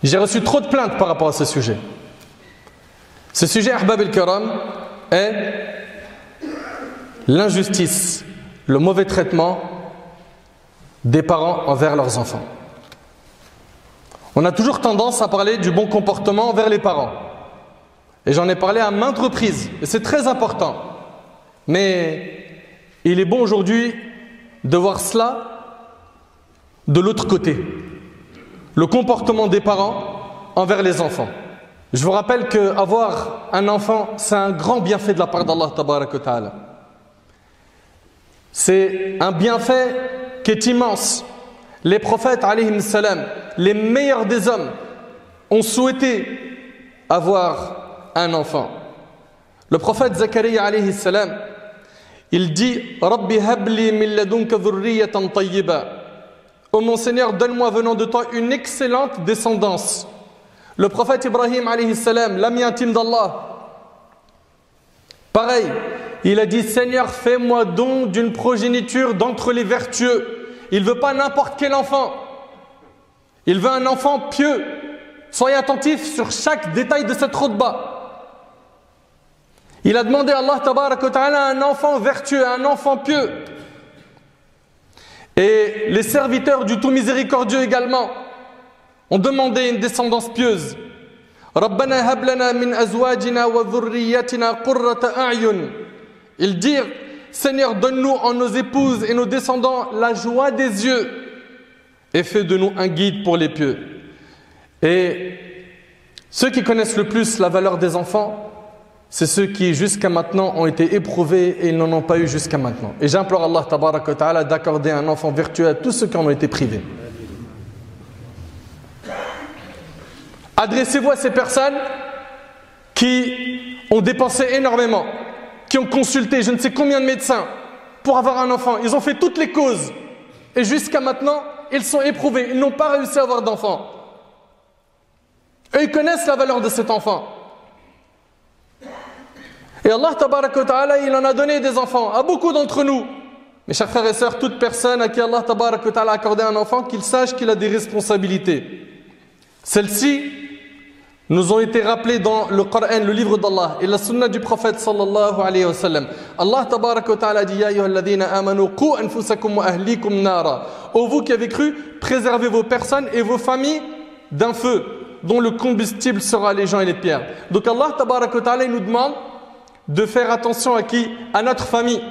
J'ai reçu trop de plaintes par rapport à ce sujet. Ce sujet, Ahbab el-Karam, est l'injustice, le mauvais traitement des parents envers leurs enfants. On a toujours tendance à parler du bon comportement envers les parents. Et j'en ai parlé à maintes reprises, et c'est très important. Mais il est bon aujourd'hui de voir cela de l'autre côté. Le comportement des parents envers les enfants. Je vous rappelle qu'avoir un enfant, c'est un grand bienfait de la part d'Allah Tabaraka wa Ta'ala. C'est un bienfait qui est immense. Les prophètes, alayhim salam, les meilleurs des hommes, ont souhaité avoir un enfant. Le prophète Zakaria, alayhi salam, il dit « Rabbi habli min ladunka dhurriyatan tayyiba » « Oh mon Seigneur, donne-moi venant de toi une excellente descendance. » Le prophète Ibrahim, alayhi salam, l'ami intime d'Allah, pareil, il a dit « Seigneur, fais-moi don d'une progéniture d'entre les vertueux. » Il ne veut pas n'importe quel enfant. Il veut un enfant pieux. Soyez attentifs sur chaque détail de cette khutbah. Il a demandé à Allah tabaraka wa ta'ala un enfant vertueux, un enfant pieux. Et les serviteurs du tout miséricordieux également ont demandé une descendance pieuse. Rabbana hab lana min azwajina wa dhurriyyatina qurrata a'yun. Ils dirent, Seigneur, donne-nous en nos épouses et nos descendants la joie des yeux et fais de nous un guide pour les pieux. Et ceux qui connaissent le plus la valeur des enfants, c'est ceux qui jusqu'à maintenant ont été éprouvés et ils n'en ont pas eu jusqu'à maintenant. Et j'implore Allah tabaraka wa ta'ala d'accorder un enfant vertueux à tous ceux qui en ont été privés. Adressez-vous à ces personnes qui ont dépensé énormément, qui ont consulté je ne sais combien de médecins pour avoir un enfant. Ils ont fait toutes les causes. Et jusqu'à maintenant, ils sont éprouvés. Ils n'ont pas réussi à avoir d'enfant. Et ils connaissent la valeur de cet enfant. Et Allah tabaraka wa ta'ala, il en a donné des enfants à beaucoup d'entre nous. Mes chers frères et sœurs, toute personne à qui Allah tabaraka wa ta'ala a accordé un enfant, qu'il sache qu'il a des responsabilités. Celles-ci nous ont été rappelées dans le Coran, le livre d'Allah, et la sunna du prophète sallallahu alayhi wa sallam. Allah tabaraka wa ta'ala dit « Ya ayyuhalladhina amanu qu anfusakum wa ahlikum nara » Ô vous qui avez cru, préservez vos personnes et vos familles d'un feu dont le combustible sera les gens et les pierres. Donc Allah tabaraka wa ta'ala nous demande de faire attention à qui? À notre famille,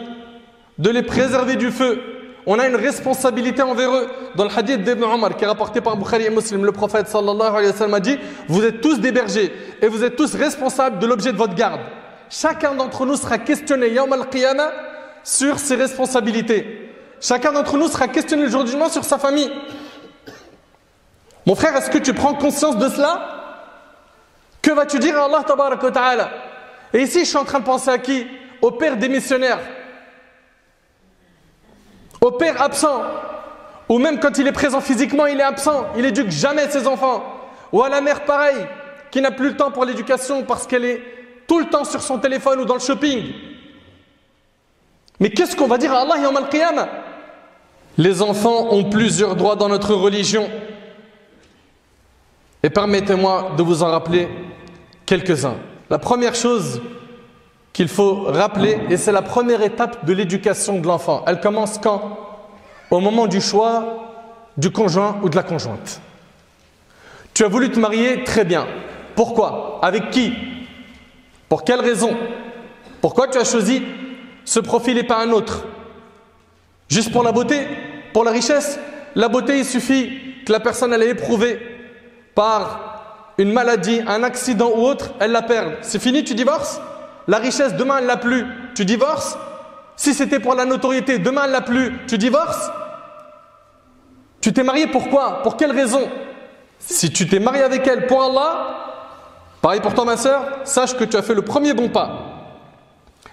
de les préserver du feu. On a une responsabilité envers eux. Dans le hadith d'Ibn Omar qui est rapporté par Bukhari et Muslim, le prophète sallallahu alayhi wa sallam a dit « Vous êtes tous des bergers et vous êtes tous responsables de l'objet de votre garde. » Chacun d'entre nous sera questionné Yawm al-Qiyamah sur ses responsabilités. Chacun d'entre nous sera questionné le jour du jugement sur sa famille. Mon frère, est-ce que tu prends conscience de cela? Que vas-tu dire à Allah tabaraka wa ta'ala? Et ici, je suis en train de penser à qui? Au père démissionnaire, au père absent, ou même quand il est présent physiquement, il est absent, il n'éduque jamais ses enfants. Ou à la mère pareil, qui n'a plus le temps pour l'éducation parce qu'elle est tout le temps sur son téléphone ou dans le shopping. Mais qu'est-ce qu'on va dire à Allah yawm al-Qiyamah? Les enfants ont plusieurs droits dans notre religion. Et permettez-moi de vous en rappeler quelques-uns. La première chose qu'il faut rappeler, et c'est la première étape de l'éducation de l'enfant, elle commence quand? Au moment du choix du conjoint ou de la conjointe. Tu as voulu te marier, très bien. Pourquoi? Avec qui? Pour quelle raison? Pourquoi tu as choisi ce profil et pas un autre? Juste pour la beauté? Pour la richesse? La beauté, il suffit que la personne elle est éprouvée par une maladie, un accident ou autre, elle la perd. C'est fini, tu divorces? La richesse, demain, elle l'a plus, tu divorces? Si c'était pour la notoriété, demain, elle l'a plus, tu divorces? Tu t'es marié pourquoi? Pour quelle raison? Si tu t'es marié avec elle pour Allah, pareil pour toi ma sœur, sache que tu as fait le premier bon pas.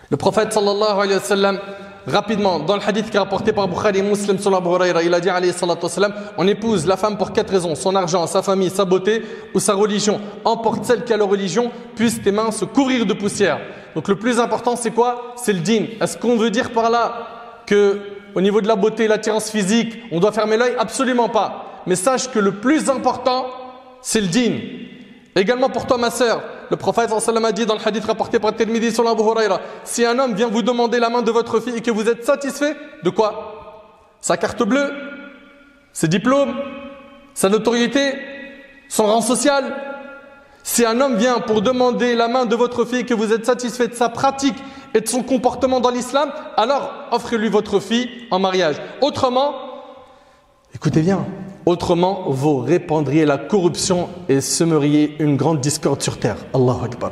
Le prophète sallallahu alayhi wa sallam, rapidement, dans le hadith qui est rapporté par Bukhari et Muslim sur Abu Huraira, il a dit alayhi salatu wa sallam, on épouse la femme pour 4 raisons, son argent, sa famille, sa beauté ou sa religion. Emporte celle qui a la religion, puissent tes mains se couvrir de poussière. Donc le plus important c'est quoi? C'est le din. Est-ce qu'on veut dire par là que au niveau de la beauté, l'attirance physique, on doit fermer l'œil? Absolument pas. Mais sache que le plus important, c'est le din. Également pour toi, ma sœur, le prophète sallallahu alayhi wa sallam a dit dans le hadith rapporté par Tirmidhi sur Abu Huraira, si un homme vient vous demander la main de votre fille et que vous êtes satisfait, de quoi? Sa carte bleue, ses diplômes, sa notoriété, son rang social. Si un homme vient pour demander la main de votre fille et que vous êtes satisfait de sa pratique et de son comportement dans l'islam, alors offrez-lui votre fille en mariage. Autrement, écoutez bien, autrement vous répandriez la corruption et semeriez une grande discorde sur terre. Allahu Akbar.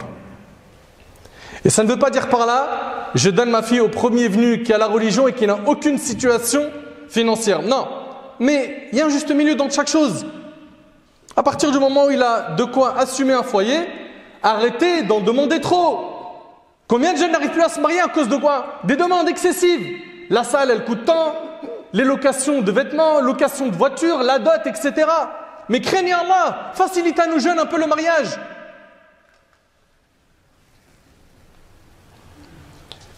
Et ça ne veut pas dire par là, je donne ma fille au premier venu qui a la religion et qui n'a aucune situation financière. Non, mais il y a un juste milieu dans chaque chose. À partir du moment où il a de quoi assumer un foyer, arrêtez d'en demander trop. Combien de jeunes n'arrivent plus à se marier à cause de quoi? Des demandes excessives. La salle, elle coûte tant, les locations de vêtements, location de voitures, la dot, etc. Mais craignez Allah, facilitez à nos jeunes un peu le mariage.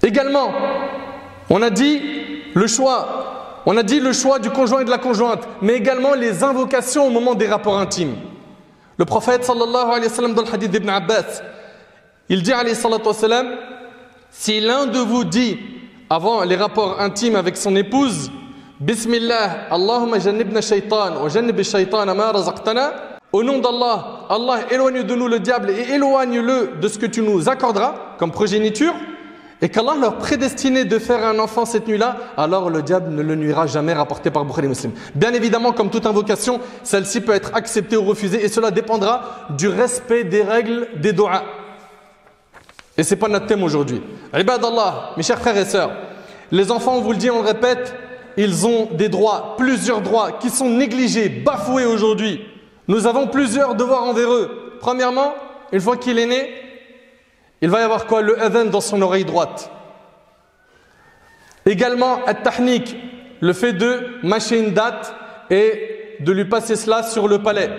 Également, on a dit le choix. On a dit le choix du conjoint et de la conjointe, mais également les invocations au moment des rapports intimes. Le prophète sallallahu alayhi wa sallam dans le hadith d'Ibn Abbas, il dit alayhi salatu wa sallam, si l'un de vous dit avant les rapports intimes avec son épouse, Bismillah, Allahumma jannibna shaytan wa jannib shaytan ma razaqtana, au nom d'Allah, Allah éloigne de nous le diable et éloigne-le de ce que tu nous accorderas comme progéniture, et qu'Allah leur prédestinait de faire un enfant cette nuit-là, alors le diable ne le nuira jamais, rapporté par Bukhari Muslim. Bien évidemment, comme toute invocation, celle-ci peut être acceptée ou refusée, et cela dépendra du respect des règles des doigts. Et ce n'est pas notre thème aujourd'hui. Ibadallah, mes chers frères et sœurs, les enfants, on vous le dit, on le répète, ils ont des droits, plusieurs droits, qui sont négligés, bafoués aujourd'hui. Nous avons plusieurs devoirs envers eux. Premièrement, une fois qu'il est né, il va y avoir quoi? Le adhan dans son oreille droite. Également, at-tahnik, le fait de mâcher une date et de lui passer cela sur le palais.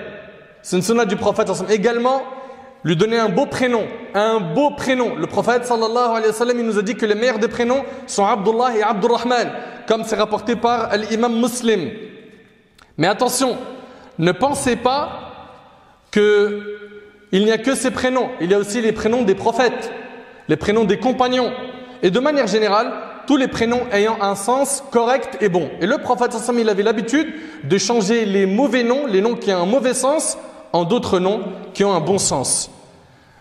C'est une sunna du prophète. Également, lui donner un beau prénom. Un beau prénom. Le prophète sallallahu alayhi wa sallam, il nous a dit que les meilleurs des prénoms sont Abdullah et Abdurrahman, comme c'est rapporté par l'imam Muslim. Mais attention, ne pensez pas qu'il n'y a que ces prénoms. Il y a aussi les prénoms des prophètes, les prénoms des compagnons. Et de manière générale, tous les prénoms ayant un sens correct et bon. Et le prophète sallallahu alayhi wa sallam, il avait l'habitude de changer les mauvais noms, les noms qui ont un mauvais sens, en d'autres noms qui ont un bon sens.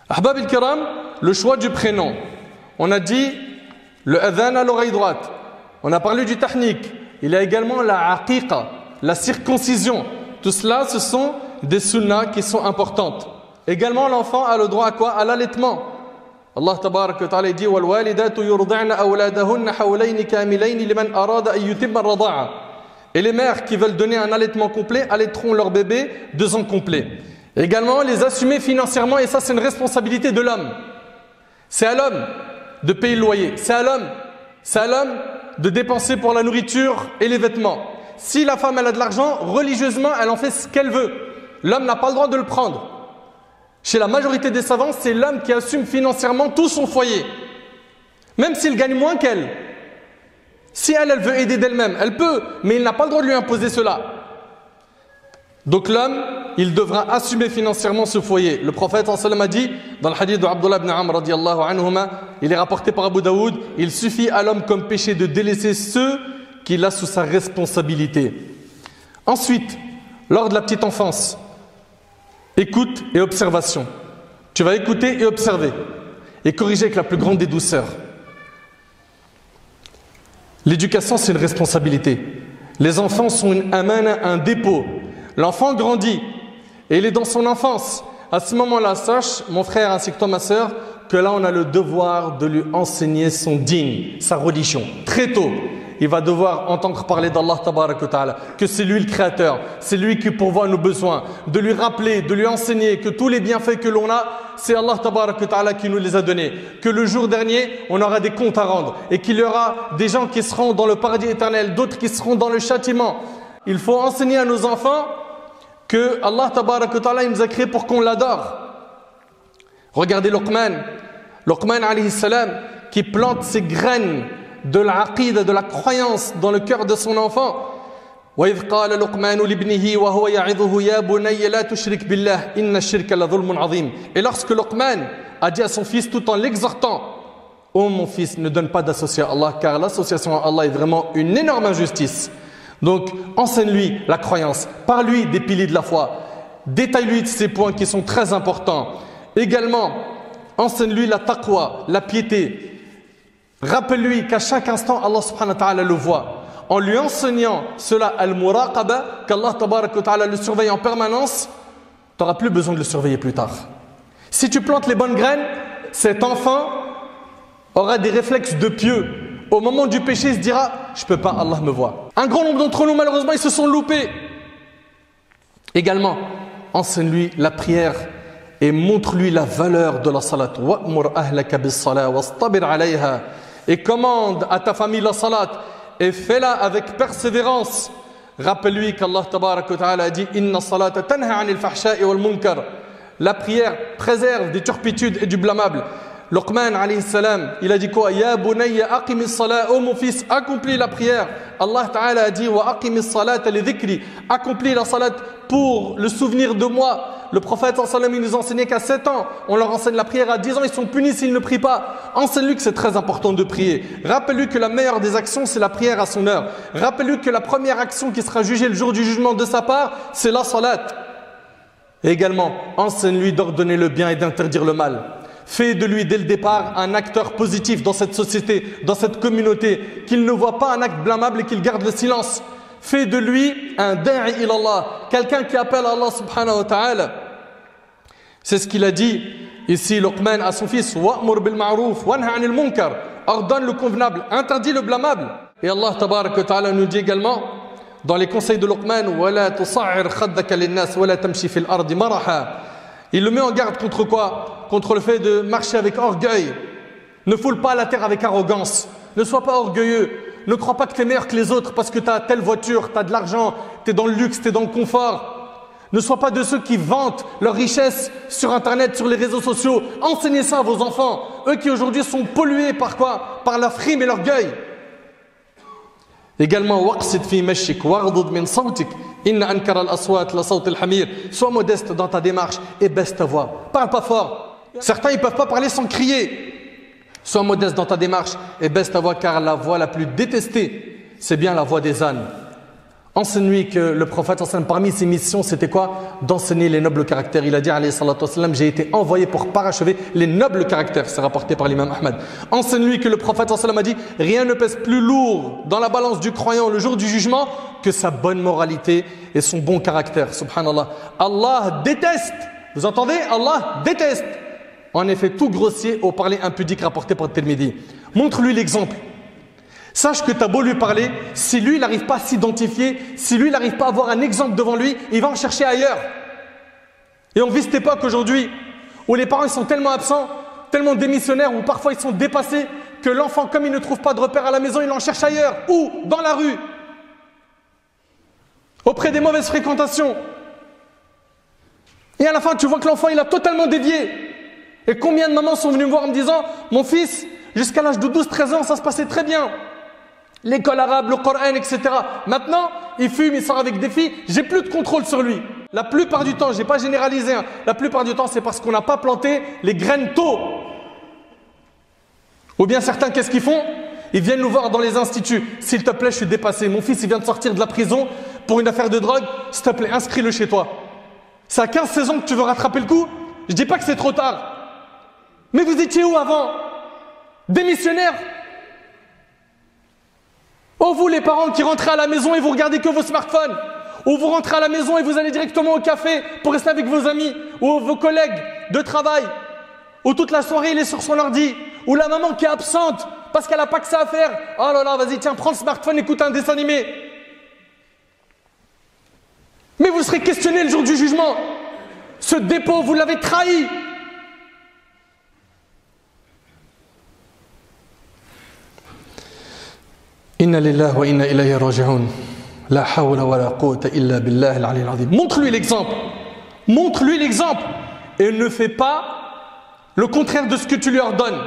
Ahbab al-kiram, le choix du prénom. On a dit le adhan à l'oreille droite. On a parlé du tahnik. Il y a également la aqiqa, la circoncision. Tout cela, ce sont des sunnas qui sont importantes. Également, l'enfant a le droit à quoi? À l'allaitement. Allah tabarak wa ta'ala dit وَالْوَالِدَاتُ يُرْضِعْنَ أَوْلَادَهُنَّ حَوْلَيْنِ كَامِلَيْنِ لِمَنْ أَرَادَ أَن يُتِمَّ الرَّضَاعَةَ. Et les mères qui veulent donner un allaitement complet allaiteront leur bébé 2 ans complets. Également, les assumer financièrement, et ça c'est une responsabilité de l'homme. C'est à l'homme de payer le loyer. C'est à l'homme de dépenser pour la nourriture et les vêtements. Si la femme elle a de l'argent, religieusement elle en fait ce qu'elle veut. L'homme n'a pas le droit de le prendre. Chez la majorité des savants, c'est l'homme qui assume financièrement tout son foyer. Même s'il gagne moins qu'elle. Si elle veut aider d'elle-même, elle peut, mais il n'a pas le droit de lui imposer cela. Donc l'homme, il devra assumer financièrement ce foyer. Le prophète sallallahu alayhi wa sallam a dit, dans le hadith de Abdullah ibn Amr radiyallahu anhuma, il est rapporté par Abu Daoud, il suffit à l'homme comme péché de délaisser ceux qu'il a sous sa responsabilité. Ensuite, lors de la petite enfance, écoute et observation. Tu vas écouter et observer et corriger avec la plus grande des douceurs. L'éducation, c'est une responsabilité. Les enfants sont une amana, un dépôt. L'enfant grandit et il est dans son enfance. À ce moment-là, sache, mon frère ainsi que toi, ma sœur, que là, on a le devoir de lui enseigner son dîn, sa religion. Très tôt, il va devoir entendre parler d'Allah tabarak wa ta'ala, que c'est lui le créateur, c'est lui qui pourvoit à nos besoins, de lui rappeler, de lui enseigner que tous les bienfaits que l'on a, c'est Allah tabarak wa ta'ala qui nous les a donnés. Que le jour dernier, on aura des comptes à rendre et qu'il y aura des gens qui seront dans le paradis éternel, d'autres qui seront dans le châtiment. Il faut enseigner à nos enfants que Allah tabarak wa ta'ala il nous a créés pour qu'on l'adore. Regardez Luqman alayhi salam qui plante ses graines de l'aqida, de la croyance dans le cœur de son enfant. وإذ قال لقمان لابنه وهو يعظه يا بني لا تشرك بالله إن الشرك لظلم عظيم. Et lorsque Luqman a dit à son fils tout en l'exhortant, oh mon fils, ne donne pas d'associé à Allah, car l'association à Allah est vraiment une énorme injustice. Donc enseigne-lui la croyance, parle-lui des piliers de la foi, détaille-lui ces points qui sont très importants. Également, enseigne-lui la taqwa, la piété. Rappelle-lui qu'à chaque instant Allah subhanahu wa ta'ala le voit. En lui enseignant cela, al-muraqaba, qu'Allah tabarak wa ta'ala le surveille en permanence, tu n'auras plus besoin de le surveiller plus tard. Si tu plantes les bonnes graines, cet enfant aura des réflexes de pieux. Au moment du péché, il se dira, je ne peux pas, Allah me voit. Un grand nombre d'entre nous, malheureusement, ils se sont loupés. Également, enseigne-lui la prière et montre-lui la valeur de la salat. Wa'mur ahlaka bis-salat wastabir 'alayha. Et commande à ta famille la salat et fais-la avec persévérance. Rappelle-lui qu'Allah tabarak wa ta'ala a dit Inna salata tanha 'anil fahsha'i wal munkar. La prière préserve des turpitudes et du blâmable. Luqman alayhi salam, il a dit quoi? Ya bunayya aqimis salat, oh mon fils, accomplis la prière. Allah ta'ala a dit wa aqimis salat li dhikri, accomplis la salat pour le souvenir de moi. Le prophète sallallahu alayhi wa sallam, il nous enseignait qu'à 7 ans, on leur enseigne la prière, à 10 ans, ils sont punis s'ils ne prient pas. Enseigne-lui que c'est très important de prier. Rappelle-lui que la meilleure des actions, c'est la prière à son heure. Rappelle-lui que la première action qui sera jugée le jour du jugement de sa part, c'est la salat. Et également, enseigne-lui d'ordonner le bien et d'interdire le mal. Fais de lui dès le départ un acteur positif dans cette société, dans cette communauté, qu'il ne voit pas un acte blâmable et qu'il garde le silence. Fais de lui un da'i ilallah, quelqu'un qui appelle Allah subhanahu wa ta'ala. C'est ce qu'il a dit ici Luqman à son fils, wa'mur bil ma'ruf wanha 'anil munkar, ordonne le convenable, interdit le blâmable. Et Allah tabarak wa ta'ala nous dit également dans les conseils de Luqman, wala tusa'ir khaddaka lin-nas wala tamshi fil ardi maraha. Il le met en garde contre quoi? Contre le fait de marcher avec orgueil. Ne foule pas la terre avec arrogance. Ne sois pas orgueilleux. Ne crois pas que tu es meilleur que les autres parce que tu as telle voiture, tu as de l'argent, tu es dans le luxe, tu es dans le confort. Ne sois pas de ceux qui vantent leur richesse sur Internet, sur les réseaux sociaux. Enseignez ça à vos enfants. Eux qui aujourd'hui sont pollués par quoi? Par la frime et l'orgueil. Également, waqsid fi mashik waghdud min sawtik inna ankara al-aswat la sawt al-hamir. Sois modeste dans ta démarche et baisse ta voix. Parle pas fort. Certains ils peuvent pas parler sans crier. Sois modeste dans ta démarche et baisse ta voix, car la voix la plus détestée, c'est bien la voix des ânes. Enseigne-lui que le prophète, parmi ses missions, c'était quoi? D'enseigner les nobles caractères. Il a dit, alayhi salatu wassalam, j'ai été envoyé pour parachever les nobles caractères. C'est rapporté par l'imam Ahmad. Enseigne-lui que le prophète a dit, rien ne pèse plus lourd dans la balance du croyant le jour du jugement que sa bonne moralité et son bon caractère. Subhanallah. Allah déteste. Vous entendez? Allah déteste. En effet, tout grossier au parler impudique rapporté par Tirmidhi. Montre-lui l'exemple. Sache que tu as beau lui parler, si lui il n'arrive pas à s'identifier, si lui il n'arrive pas à avoir un exemple devant lui, il va en chercher ailleurs. Et on vit cette époque aujourd'hui où les parents ils sont tellement absents, tellement démissionnaires, ou parfois ils sont dépassés, que l'enfant, comme il ne trouve pas de repère à la maison, il en cherche ailleurs. Où? Dans la rue. Auprès des mauvaises fréquentations. Et à la fin, tu vois que l'enfant il a totalement dévié. Et combien de mamans sont venues me voir en me disant, mon fils, jusqu'à l'âge de 12-13 ans, ça se passait très bien. L'école arabe, le Coran, etc. Maintenant, il fume, il sort avec des filles, j'ai plus de contrôle sur lui. La plupart du temps, je n'ai pas généralisé, hein. La plupart du temps, c'est parce qu'on n'a pas planté les graines tôt. Ou bien certains, qu'est-ce qu'ils font? Ils viennent nous voir dans les instituts. S'il te plaît, je suis dépassé. Mon fils, il vient de sortir de la prison pour une affaire de drogue. S'il te plaît, inscris-le chez toi. C'est à 15-16 ans que tu veux rattraper le coup? Je dis pas que c'est trop tard. Mais vous étiez où avant? Démissionnaires? Oh, vous les parents qui rentrez à la maison et vous regardez que vos smartphones, ou vous rentrez à la maison et vous allez directement au café pour rester avec vos amis, ou vos collègues de travail, ou toute la soirée il est sur son ordi, ou la maman qui est absente parce qu'elle n'a pas que ça à faire. Oh là là, vas-y, tiens, prends le smartphone, écoute un dessin animé. Mais vous serez questionné le jour du jugement. Ce dépôt, vous l'avez trahi. Inna lillahi wa inna ilayhi raji'un. La hawla wa la quwwata illa billahi al-ali al-azim. Montre-lui l'exemple. Montre-lui l'exemple. Et ne fais pas le contraire de ce que tu lui ordonnes.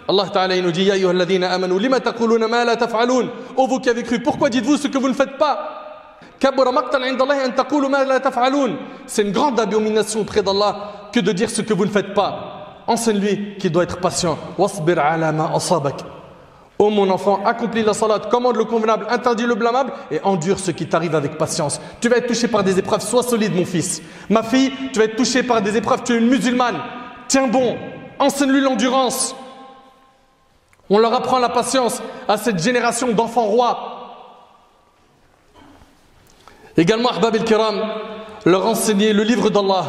Allah Ta'ala nous dit Ya ayyuhalladhina amanu lima taquluna ma la taf'alun. Oh vous qui avez cru, pourquoi dites-vous ce que vous ne faites pas? C'est une grande abomination auprès d'Allah que de dire ce que vous ne faites pas. Enseigne-lui qu'il doit être patient. Ô mon enfant, accomplis la salat, commande le convenable, interdis le blâmable et endure ce qui t'arrive avec patience. Tu vas être touché par des épreuves, sois solide mon fils. Ma fille, tu vas être touché par des épreuves, tu es une musulmane. Tiens bon, enseigne-lui l'endurance. On leur apprend la patience à cette génération d'enfants rois. Également, Ahbab el-Kiram, leur enseigner le livre d'Allah.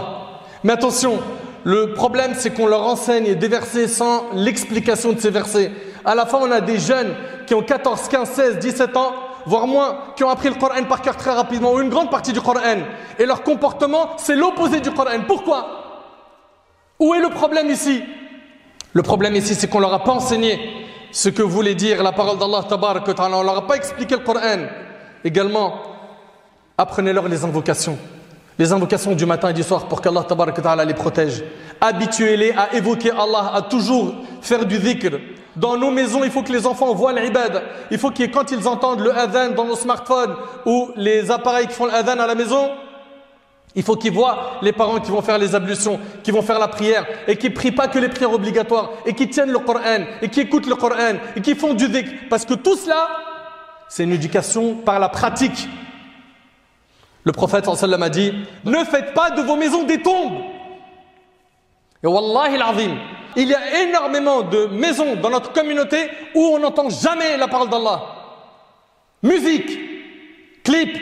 Mais attention, le problème c'est qu'on leur enseigne des versets sans l'explication de ces versets. À la fin, on a des jeunes qui ont 14, 15, 16, 17 ans, voire moins, qui ont appris le Coran par cœur très rapidement, ou une grande partie du Coran. Et leur comportement, c'est l'opposé du Coran. Pourquoi? Où est le problème ici? Le problème ici, c'est qu'on ne leur a pas enseigné ce que voulait dire la parole d'Allah, tabarak wa ta'ala. On ne leur a pas expliqué le Coran. Également, apprenez-leur les invocations. Les invocations du matin et du soir pour qu'Allah tabarak wa ta'ala les protège. Habituez-les à évoquer Allah, à toujours faire du dhikr. Dans nos maisons, il faut que les enfants voient l'ibad. Il faut que quand ils entendent le adhan dans nos smartphones ou les appareils qui font l'adhan à la maison, il faut qu'ils voient les parents qui vont faire les ablutions, qui vont faire la prière et qui ne prient pas que les prières obligatoires et qui tiennent le Coran et qui écoutent le Coran et qui font du dhikr. Parce que tout cela, c'est une éducation par la pratique. Le prophète sallallahu alayhi wa sallam a dit « Ne faites pas de vos maisons des tombes !» Et wallahi l'azim, il y a énormément de maisons dans notre communauté où on n'entend jamais la parole d'Allah. Musique, clips,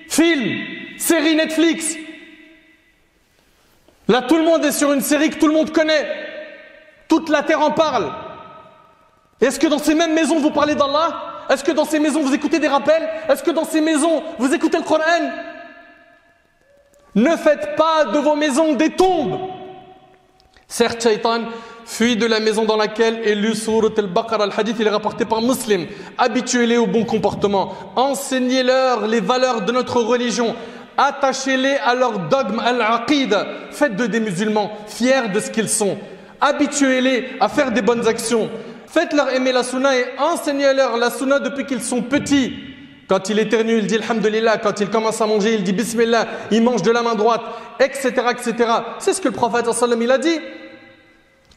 films, séries Netflix. Là, tout le monde est sur une série que tout le monde connaît. Toute la terre en parle. Est-ce que dans ces mêmes maisons, vous parlez d'Allah? Est-ce que dans ces maisons, vous écoutez des rappels? Est-ce que dans ces maisons, vous écoutez le Coran? Ne faites pas de vos maisons des tombes. Certes, Shaitan fuit de la maison dans laquelle est lu Surat al-Baqarah. Le hadith, il est rapporté par Muslim. Habituez-les au bon comportement. Enseignez-leur les valeurs de notre religion. Attachez-les à leur dogme, al-aqida. Faites d'eux des musulmans, fiers de ce qu'ils sont. Habituez-les à faire des bonnes actions. Faites-leur aimer la sunna et enseignez-leur la sunna depuis qu'ils sont petits. Quand il éternue, il dit Alhamdulillah. Quand il commence à manger, il dit Bismillah. Il mange de la main droite, etc., etc. C'est ce que le prophète sallam il a dit.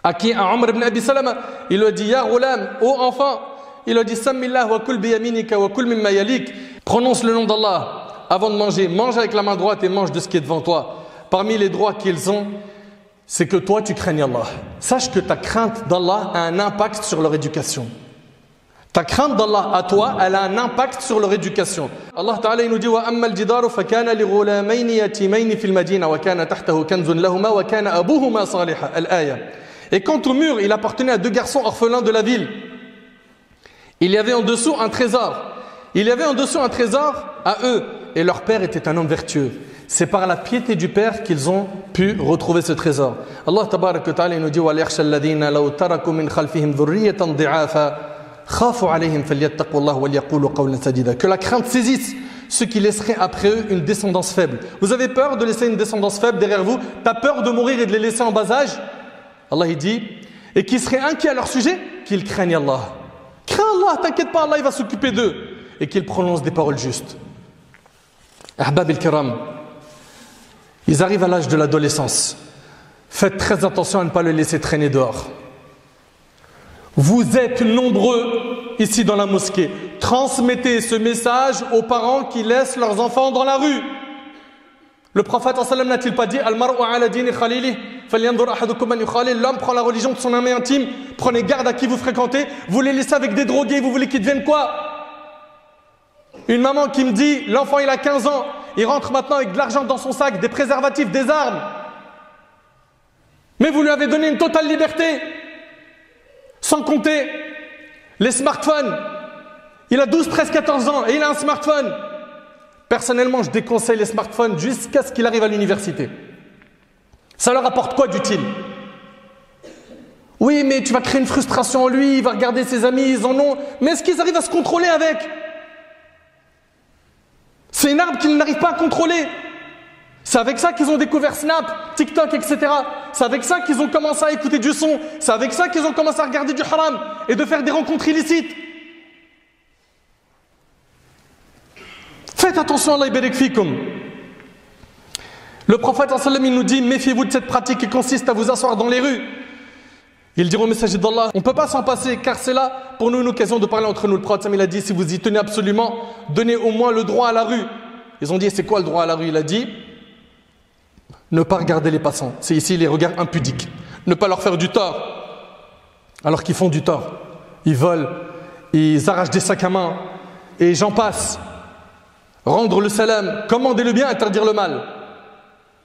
À qui? À Omar ibn Abi Salama. Il lui a dit Ya ghulam, ô enfant. Il lui a dit Sammillah wa kul biyaminika wa kul mimma yalik. Prononce le nom d'Allah avant de manger. Mange avec la main droite et mange de ce qui est devant toi. Parmi les droits qu'ils ont, c'est que toi tu craignes Allah. Sache que ta crainte d'Allah a un impact sur leur éducation. Ta crainte d'Allah à toi, elle a un impact sur leur éducation. Allah Ta'ala il nous dit wa amma al-jidaru fa kana li ghulamayn yatimayn fil madina wa kana tahtahu kanzun lahumā wa kana abūhumā ṣāliḥan. Al-aya. Et quant au mur, il appartenait à deux garçons orphelins de la ville. Il y avait en dessous un trésor. Il y avait en dessous un trésor à eux et leur père était un homme vertueux. C'est par la piété du père qu'ils ont pu retrouver ce trésor. Allah Tabarak wa Ta'ala il nous dit wa liyakhsha alladhīna law taraku min khalfihim dhurriyyatan ḍi'āfan khafu 'alayhim falyattaqullaha wa liyaqūlū qawlan sadīdā. Que la crainte saisisse ceux qui laisseraient après eux une descendance faible. Vous avez peur de laisser une descendance faible derrière vous? Tu as peur de mourir et de les laisser en bas âge? Allah il dit, et qui seraient inquiets à leur sujet, qu'ils craignent Allah. Crains Allah, t'inquiète pas, Allah il va s'occuper d'eux. Et qu'ils prononcent des paroles justes. Ahbab el-Kiram, ils arrivent à l'âge de l'adolescence. Faites très attention à ne pas les laisser traîner dehors. Vous êtes nombreux ici dans la mosquée. Transmettez ce message aux parents qui laissent leurs enfants dans la rue. Le prophète sallam n'a-t-il pas dit Al-mar'u ala dini khalili falyanzur ahadukum man yukhalil. L'homme prend la religion de son ami intime. Prenez garde à qui vous fréquentez. Vous les laissez avec des drogués, vous voulez qu'ils deviennent quoi? Une maman qui me dit l'enfant il a 15 ans, il rentre maintenant avec de l'argent dans son sac, des préservatifs, des armes. Mais vous lui avez donné une totale liberté. Sans compter les smartphones. Il a 12, 13, 14 ans et il a un smartphone. Personnellement, je déconseille les smartphones jusqu'à ce qu'il arrive à l'université. Ça leur apporte quoi d'utile? Oui, mais tu vas créer une frustration en lui, il va regarder ses amis, ils en ont. Mais est-ce qu'ils arrivent à se contrôler avec? C'est une arme qu'ils n'arrivent pas à contrôler. C'est avec ça qu'ils ont découvert Snap, TikTok, etc. C'est avec ça qu'ils ont commencé à écouter du son. C'est avec ça qu'ils ont commencé à regarder du haram et de faire des rencontres illicites. Faites attention, Allah yabarik fikum. Le prophète sallallahu alayhi wa sallam, il nous dit, méfiez-vous de cette pratique qui consiste à vous asseoir dans les rues. Ils diront au messager d'Allah, on ne peut pas s'en passer car c'est là pour nous une occasion de parler entre nous. Le prophète il a dit, si vous y tenez absolument, donnez au moins le droit à la rue. Ils ont dit, c'est quoi le droit à la rue? Il a dit, ne pas regarder les passants. C'est ici les regards impudiques. Ne pas leur faire du tort alors qu'ils font du tort. Ils volent, ils arrachent des sacs à main et j'en passe. Rendre le salam, commander le bien, interdire le mal.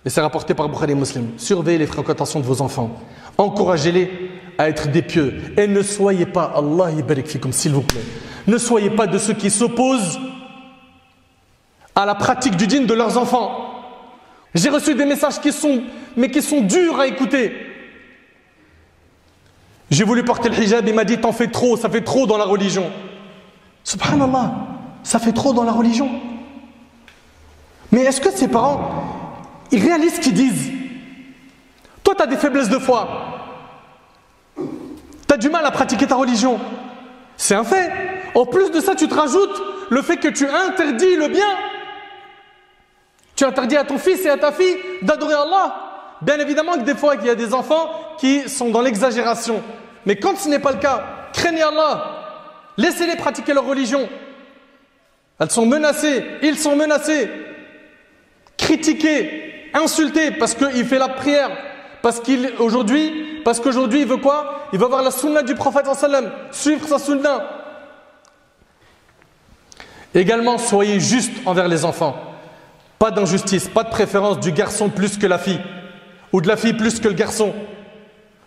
Et c'est rapporté par Bukhari et Muslim. Surveillez les fréquentations de vos enfants. Encouragez-les à être des pieux. Et ne soyez pas, Allah yabarik fikum, s'il vous plaît, ne soyez pas de ceux qui s'opposent à la pratique du dîn de leurs enfants. J'ai reçu des messages qui sont durs à écouter. J'ai voulu porter le hijab, il m'a dit, t'en fais trop, ça fait trop dans la religion. Subhanallah, ça fait trop dans la religion. Mais est-ce que ces parents, ils réalisent ce qu'ils disent? Toi, tu as des faiblesses de foi. Tu as du mal à pratiquer ta religion. C'est un fait. En plus de ça, tu te rajoutes le fait que tu interdis le bien. Tu interdis à ton fils et à ta fille d'adorer Allah. Bien évidemment que des fois, il y a des enfants qui sont dans l'exagération. Mais quand ce n'est pas le cas, craignez Allah. Laissez-les pratiquer leur religion. Elles sont menacées. Ils sont menacés. Critiqués, insultés parce qu'il fait la prière. Parce qu'aujourd'hui, il veut quoi? Il veut avoir la sunna du prophète sallallahu alayhi wa sallam, suivre sa sunna. Également, soyez juste envers les enfants. Pas d'injustice, pas de préférence du garçon plus que la fille. Ou de la fille plus que le garçon.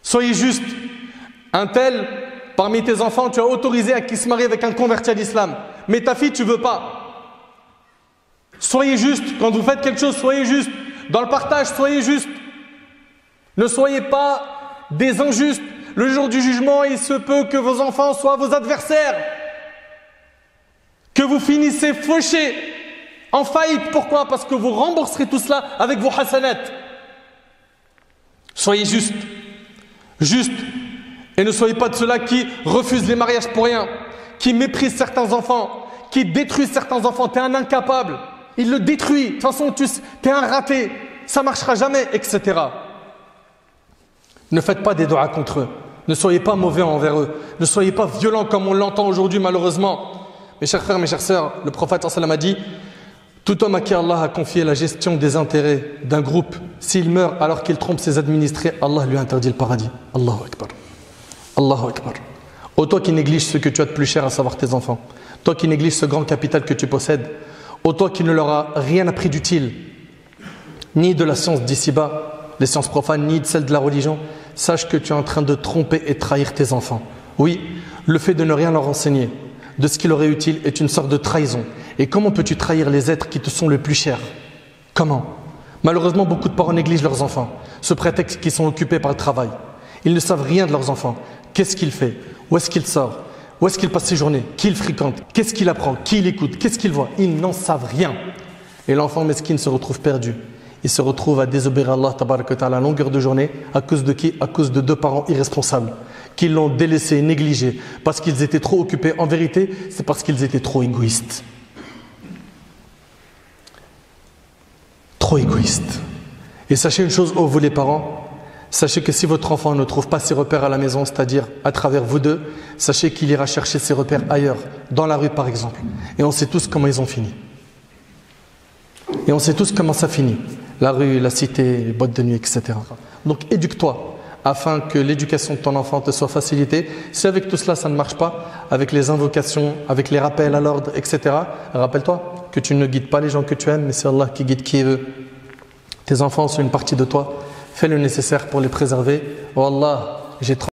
Soyez juste. Un tel, parmi tes enfants, tu as autorisé à qu'il se marie avec un converti à l'islam. Mais ta fille, tu veux pas. Soyez juste. Quand vous faites quelque chose, soyez juste. Dans le partage, soyez juste. Ne soyez pas des injustes. Le jour du jugement, il se peut que vos enfants soient vos adversaires. Que vous finissez fauchés, en faillite. Pourquoi? Parce que vous rembourserez tout cela avec vos hasanat. Soyez juste. Juste. Et ne soyez pas de ceux-là qui refusent les mariages pour rien, qui méprisent certains enfants, qui détruisent certains enfants. Tu es un incapable. Il le détruit. De toute façon, tu es un raté. Ça ne marchera jamais, etc. Ne faites pas des doigts contre eux. Ne soyez pas mauvais envers eux. Ne soyez pas violents comme on l'entend aujourd'hui malheureusement. Mes chers frères, mes chères sœurs, le prophète sallallahu alayhi wa sallam a dit, tout homme à qui Allah a confié la gestion des intérêts d'un groupe, s'il meurt alors qu'il trompe ses administrés, Allah lui interdit le paradis. Allahu Akbar. Allahu Akbar. Ô toi qui négliges ce que tu as de plus cher, à savoir tes enfants, toi qui négliges ce grand capital que tu possèdes, ô toi qui ne leur as rien appris d'utile, ni de la science d'ici-bas, les sciences profanes, ni de celle de la religion, sache que tu es en train de tromper et trahir tes enfants. Oui, le fait de ne rien leur enseigner de ce qui leur est utile est une sorte de trahison. Et comment peux-tu trahir les êtres qui te sont le plus chers? Comment? Malheureusement, beaucoup de parents négligent leurs enfants, sous prétexte qu'ils sont occupés par le travail. Ils ne savent rien de leurs enfants. Qu'est-ce qu'il fait? Où est-ce qu'il sort? Où est-ce qu'il passe ses journées? Qui il fréquente? Qu'est-ce qu'il apprend? Qui il écoute? Qu'est-ce qu'il voit? Ils n'en savent rien. Et l'enfant mesquin se retrouve perdu. Il se retrouve à désobéir à Allah tabaraka wa ta'ala à longueur de journée. À cause de qui? À cause de deux parents irresponsables qui l'ont délaissé, négligé, parce qu'ils étaient trop occupés. En vérité, c'est parce qu'ils étaient trop égoïstes. Trop égoïstes. Et sachez une chose, ô vous les parents, sachez que si votre enfant ne trouve pas ses repères à la maison, c'est-à-dire à travers vous deux, sachez qu'il ira chercher ses repères ailleurs, dans la rue par exemple. Et on sait tous comment ils ont fini. Et on sait tous comment ça finit. La rue, la cité, les boîtes de nuit, etc. Donc éduque-toi afin que l'éducation de ton enfant te soit facilitée. Si avec tout cela ça ne marche pas, avec les invocations, avec les rappels à l'ordre, etc., rappelle-toi que tu ne guides pas les gens que tu aimes, mais c'est Allah qui guide qui il veut. Tes enfants sont une partie de toi. Fais le nécessaire pour les préserver. Oh Allah, j'ai